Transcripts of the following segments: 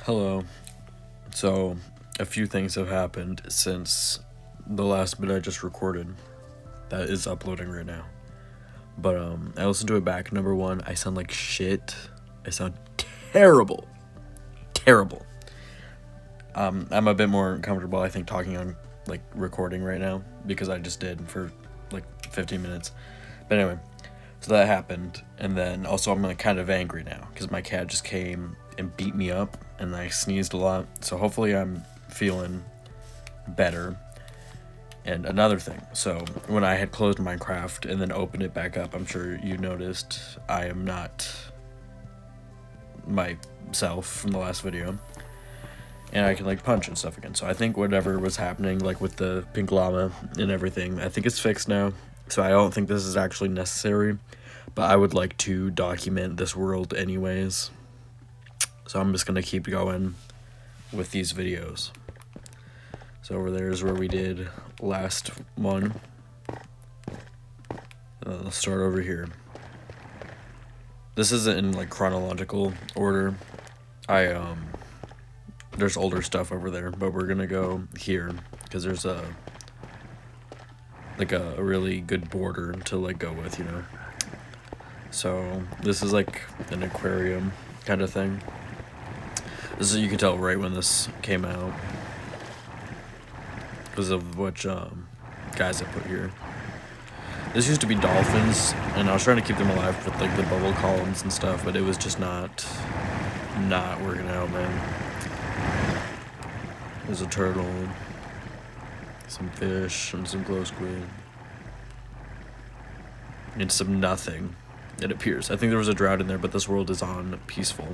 Hello. So, a few things have happened since the last bit I just recorded that is uploading right now. But I listened to it back. Number one, I sound like shit. I sound terrible. Terrible. I'm a bit more comfortable, I think, talking on like recording right now because I just did for like 15 minutes. But anyway, so that happened, and then also I'm like kind of angry now because my cat just came and beat me up, and I sneezed a lot. So hopefully I'm feeling better. And another thing, so when I had closed Minecraft and then opened it back up, I'm sure you noticed I am not myself from the last video, and I can like punch and stuff again. So I think whatever was happening like with the pink llama and everything, I think it's fixed now. So I don't think this is actually necessary, but I would like to document this world anyways. So I'm just gonna keep going with these videos. So over there is where we did last one. Let's start over here. This isn't in like chronological order. There's older stuff over there, but we're gonna go here because there's a really good border to like go with, you know. So this is like an aquarium kind of thing. This is, you can tell right when this came out because of which guys I put here. This used to be dolphins, and I was trying to keep them alive with like the bubble columns and stuff, but it was just not working out, man. There's a turtle, some fish, and some glow squid, and some nothing, it appears. I think there was a drought in there, but this world is on peaceful.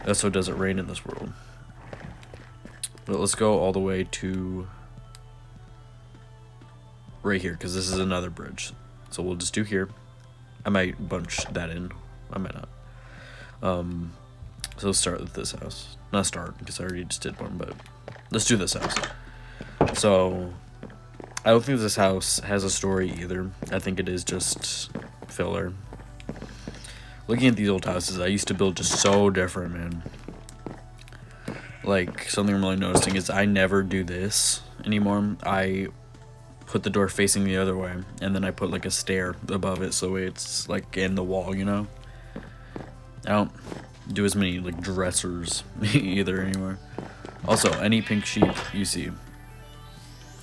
That's what doesn't rain in this world. But let's go all the way to right here, because this is another bridge. So we'll just do here. I might bunch that in. I might not. So let's start with this house. Not start, because I already just did one, but let's do this house. So I don't think this house has a story either. I think it is just filler. Looking at these old houses, I used to build just so different, man. Like, something I'm really noticing is I never do this anymore. I put the door facing the other way, and then I put like a stair above it so it's like in the wall, you know? I don't do as many like dressers either anymore. Also, any pink sheep you see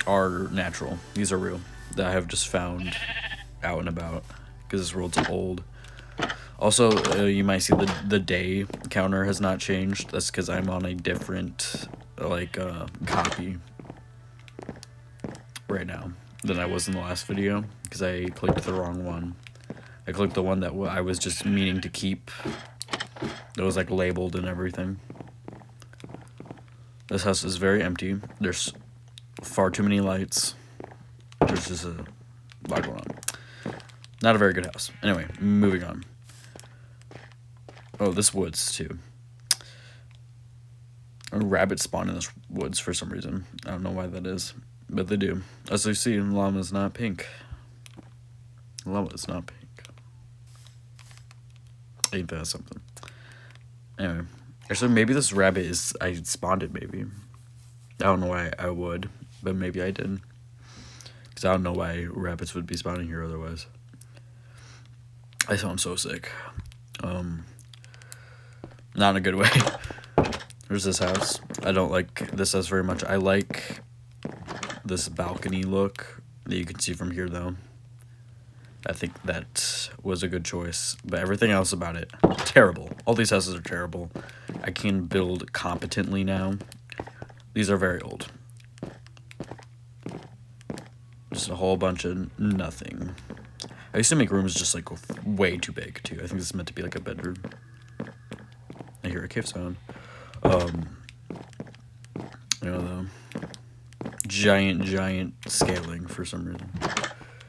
are natural. These are real, that I have just found out and about because this world's old. Also, you might see the day counter has not changed. That's because I'm on a different like copy right now than I was in the last video because I clicked the wrong one. I clicked the one that I was just meaning to keep. It was like labeled and everything. This house is very empty. There's far too many lights. There's just a lot going on. Not a very good house. Anyway, moving on. Oh, this woods too. A rabbit spawn in this woods for some reason. I don't know why that is, but they do. As you see, llama's not pink. Llama is not pink. Ain't that something? Anyway, actually, maybe this rabbit is. I spawned it. Maybe. I don't know why I would, but maybe I did. Because I don't know why rabbits would be spawning here otherwise. I sound so sick. Not in a good way. There's this house. I don't like this house very much. I like this balcony look that you can see from here, though. I think that was a good choice. But everything else about it, terrible. All these houses are terrible. I can build competently now. These are very old. Just a whole bunch of nothing. I used to make rooms just like way too big, too. I think this is meant to be like a bedroom. I hear a cave sound. You know, the giant scaling for some reason.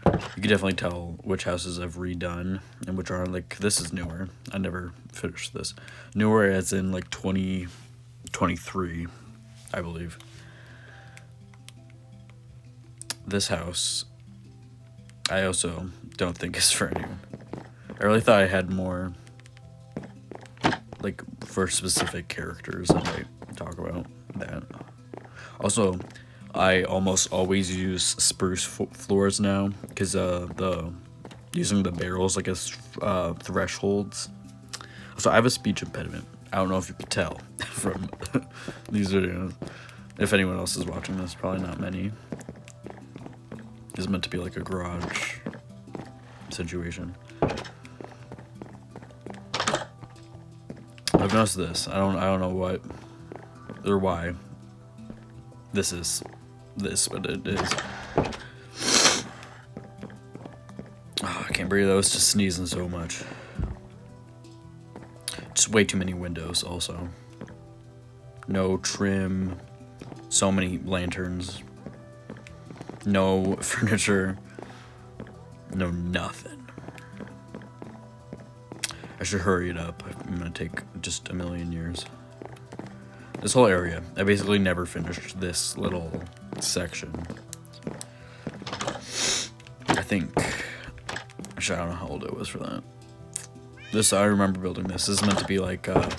You can definitely tell which houses I've redone and which aren't. Like, this is newer. I never finished this. Newer as in like 2023, I believe. This house, I also don't think is for anyone. I really thought I had more like for specific characters, I might talk about that. Also, I almost always use spruce floors now because the using the barrels like as thresholds. So I have a speech impediment. I don't know if you could tell from these videos. If anyone else is watching this, probably not many. It's meant to be like a garage situation. I've noticed this. I don't know what or why this is this, but it is. Oh, I can't breathe. I was just sneezing so much. Just way too many windows. Also, no trim. So many lanterns. No furniture. No nothing. I should hurry it up. I'm gonna take just a million years. This whole area, I basically never finished this little section. I think, actually I don't know how old it was for that. This, I remember building this. This is meant to be like a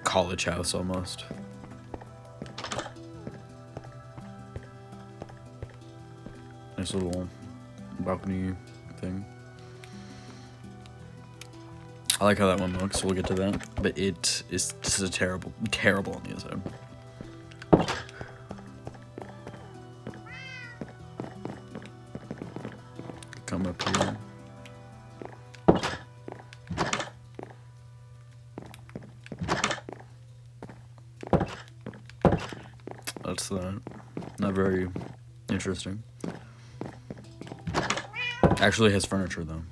college house almost. Nice little balcony thing. I like how that one looks, we'll get to that. But it is just a terrible on the inside. Come up here. That's that. Not very interesting. Actually has furniture though.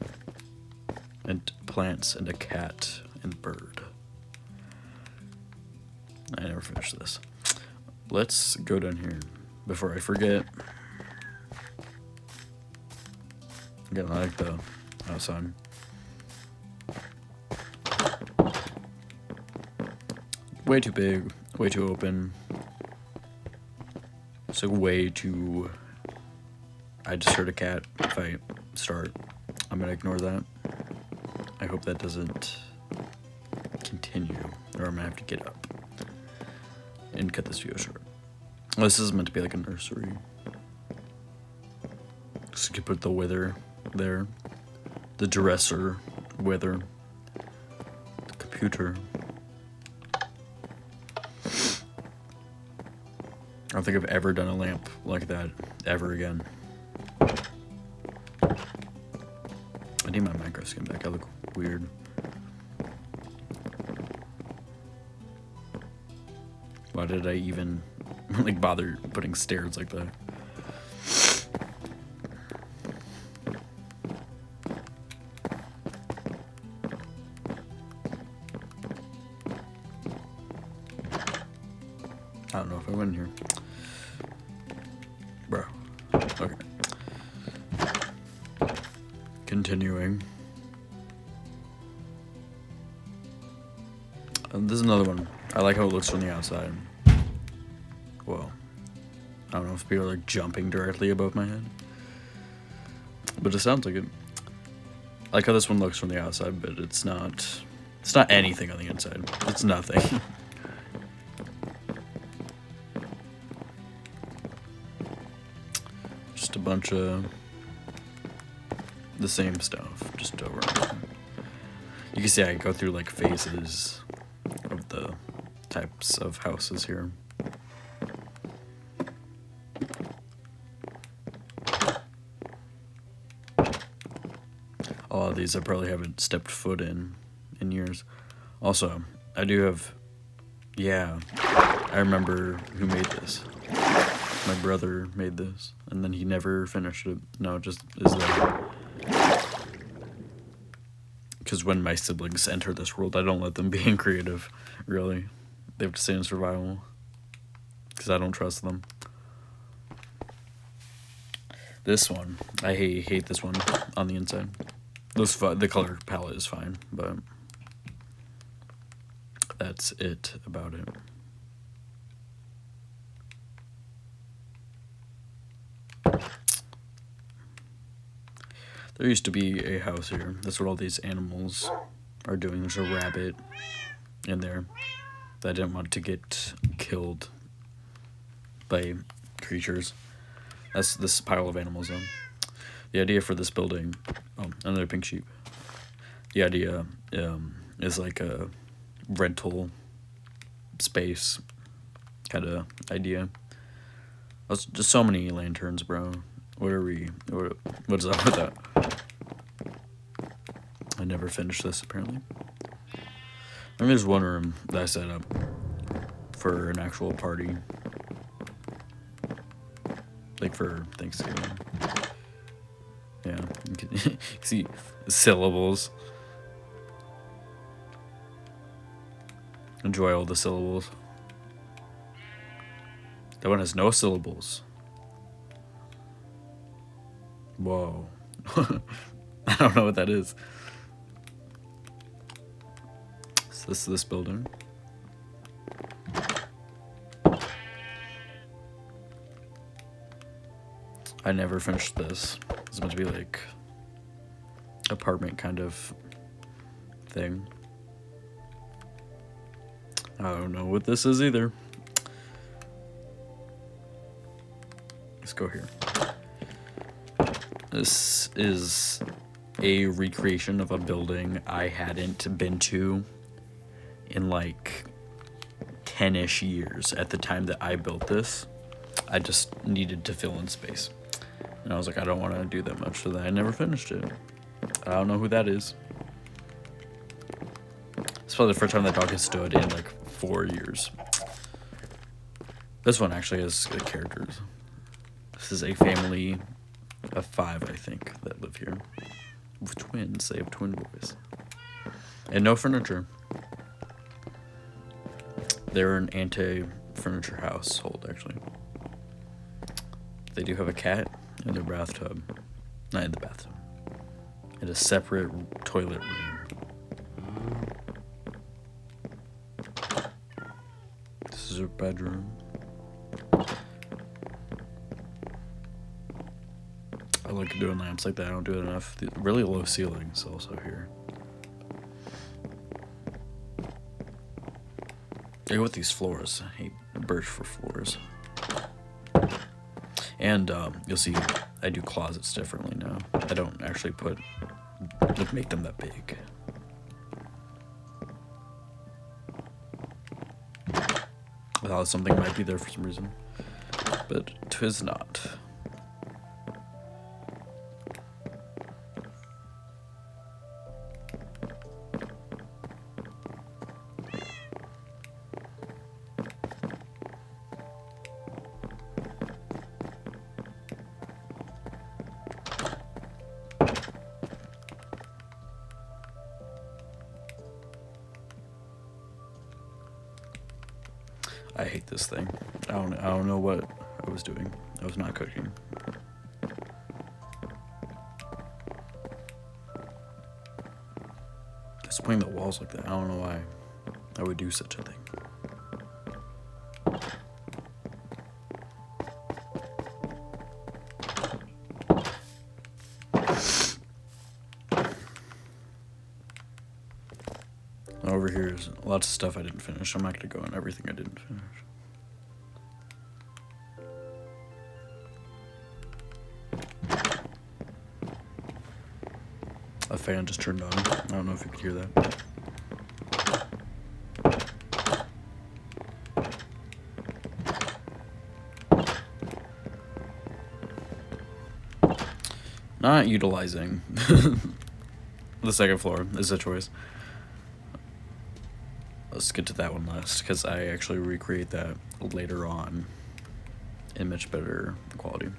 And plants and a cat and bird. I never finished this. Let's go down here before I forget. Again, I like the outside. Way too big, way too open. It's like way too... I just heard a cat. If I start, I'm gonna ignore that. I hope that doesn't continue, or I'm gonna have to get up and cut this video short. Well, this is meant to be like a nursery. So you could put the wither there, the dresser, wither, the computer. I don't think I've ever done a lamp like that ever again. I need my micro skin back. I look weird. Why did I even like bother putting stairs like that? I don't know if I went in here. Bro. Okay. Continuing. This is another one. I like how it looks from the outside. Whoa. I don't know if people are like jumping directly above my head. But it sounds like it. I like how this one looks from the outside, but it's not anything on the inside. It's nothing. Just a bunch of the same stuff, just over and over. You can see I go through like phases of the types of houses here. A lot of these I probably haven't stepped foot in years. Also, I do have, yeah, I remember who made this. My brother made this, and then he never finished it. No, it just is there. Because when my siblings enter this world, I don't let them be in creative, really. They have to stay in survival. Because I don't trust them. This one, I hate this one on the inside. The color palette is fine, but that's it about it. There used to be a house here. That's where all these animals are doing. There's a rabbit in there that I didn't want to get killed by creatures. That's this pile of animals though. The idea for this building, another pink sheep. The idea is like a rental space kind of idea. There's just so many lanterns, bro. What is up with that? I never finished this apparently. I mean, there's one room that I set up for an actual party, like for Thanksgiving. Yeah, you can see syllables. Enjoy all the syllables. That one has no syllables. Whoa. I don't know what that is. So this is this building. I never finished this. It's meant to be like apartment kind of thing. I don't know what this is either. Let's go here. This is a recreation of a building I hadn't been to in like 10-ish years at the time that I built this. I just needed to fill in space. And I was like, I don't want to do that much, so then I never finished it. I don't know who that is. It's probably the first time that dog has stood in like 4 years. This one actually has characters. This is a family of 5, I think, that live here. With twins. They have twin boys. And no furniture. They're an anti-furniture household, actually. They do have a cat in their bathtub. Not in the bathtub. In a separate toilet room. This is her bedroom. I like doing lamps like that. I don't do it enough. The really low ceilings also here. I go with these floors. I hate birch for floors. And you'll see I do closets differently now. I don't actually make them that big. I thought something might be there for some reason, but 'tis not. I hate this thing. I don't know what I was doing. I was not cooking. Just putting the walls like that. I don't know why I would do such a thing. Over here is lots of stuff I didn't finish. I'm not going to go on everything I didn't finish. A fan just turned on. I don't know if you could hear that. Not utilizing the second floor is a choice. Let's get to that one last, because I actually recreate that later on in much better quality.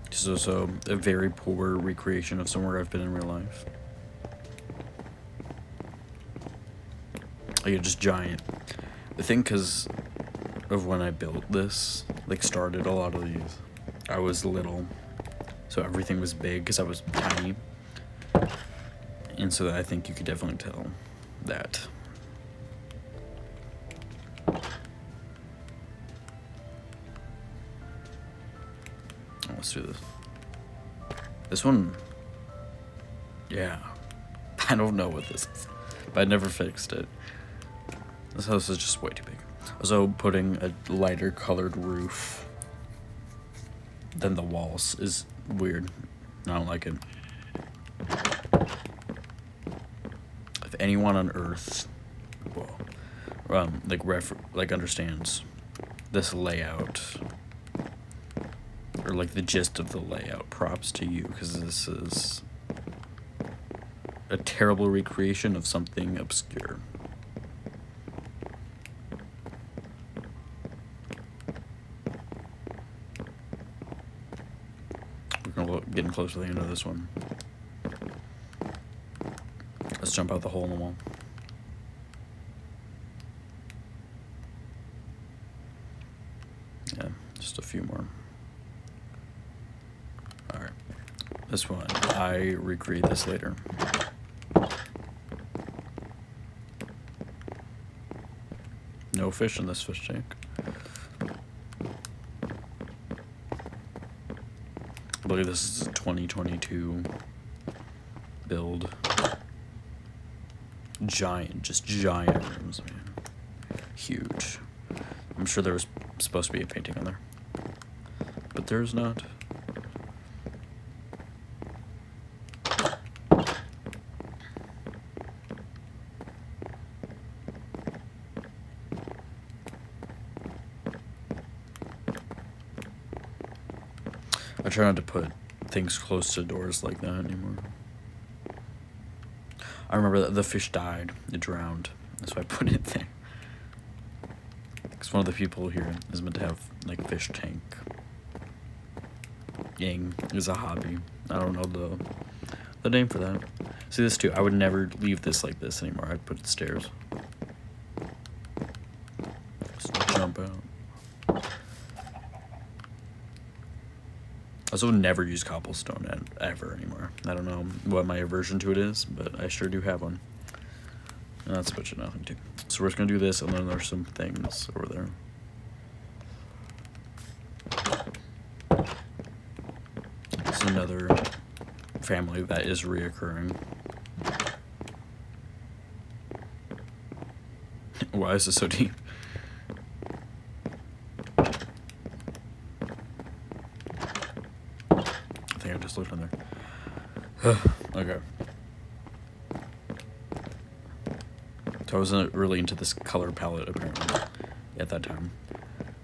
This is also a very poor recreation of somewhere I've been in real life. Like, it's just giant. The thing, because of when I built this, like, started a lot of these, I was little. So everything was big because I was tiny. And so I think you could definitely tell that. Let's do this. This one, yeah, I don't know what this is, but I never fixed it. This house is just way too big. Also, putting a lighter colored roof than the walls is weird. I don't like it. If anyone on Earth, well, like understands this layout, or like the gist of the layout, props to you, because this is a terrible recreation of something obscure. We're gonna look, getting close to the end of this one. Let's jump out the hole in the wall. Yeah, just a few more. Alright. This one, I recreate this later. No fish in this fish tank. I believe this is a 2022 build. Just giant rooms, man. Huge. I'm sure there was supposed to be a painting on there, but there's not. I try not to put things close to doors like that anymore. I remember that the fish died. It drowned. That's why I put it there. Because one of the people here is meant to have, like, fish tank. Yang is a hobby. I don't know the name for that. See, this too. I would never leave this like this anymore. I'd put it stairs. Just jump out. I also never use cobblestone ever anymore. I don't know what my aversion to it is, but I sure do have one. And that's much of nothing too. So we're just gonna do this, and then there's some things over there. It's another family that is reoccurring. Why is this so deep? I think I just looked on there. Okay. So I wasn't really into this color palette apparently at that time.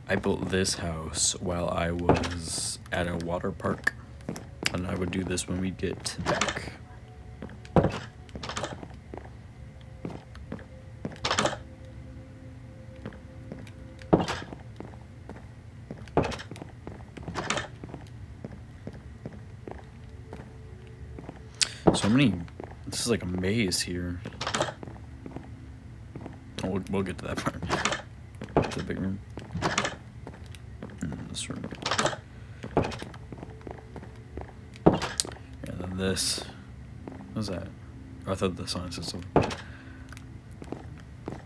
I built this house while I was at a water park, and I would do this when we get back. So many. This is like a maze here. Oh, we'll get to that part. The big room. And this room. And then this. What's that? Oh, I thought the sign system.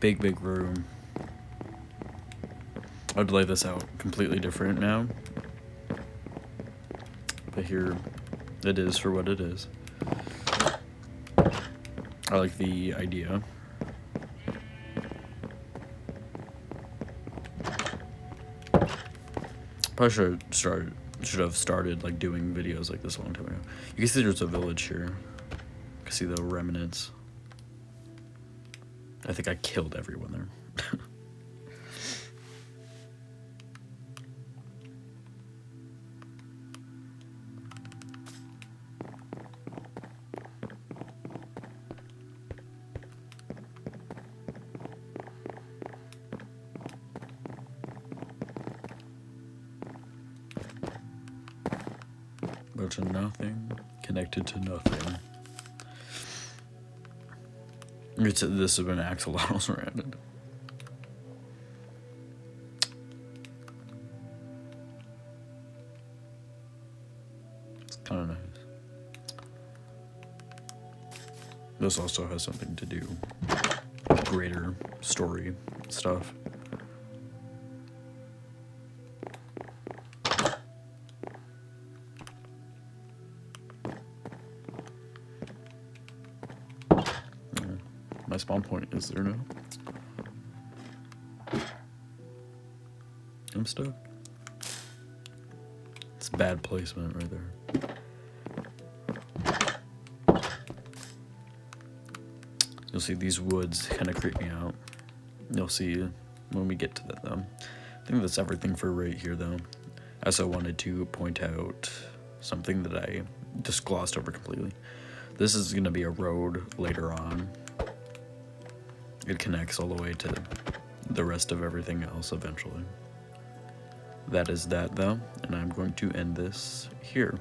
Big room. I'd lay this out completely different now. But here it is for what it is. I like the idea. Probably should have started like doing videos like this a long time ago. You can see there's a village here. You can see the remnants. I think I killed everyone there. Bunch of nothing connected to nothing. This has been axolotls around it. It's kind of nice. This also has something to do with greater story stuff. spawn point is there now? I'm stuck. It's bad placement right there. You'll see these woods kind of creep me out. You'll see when we get to that though. I think that's everything for right here though. I also wanted to point out something that I just glossed over completely. This is going to be a road later on. It connects all the way to the rest of everything else eventually. That is that though, and I'm going to end this here.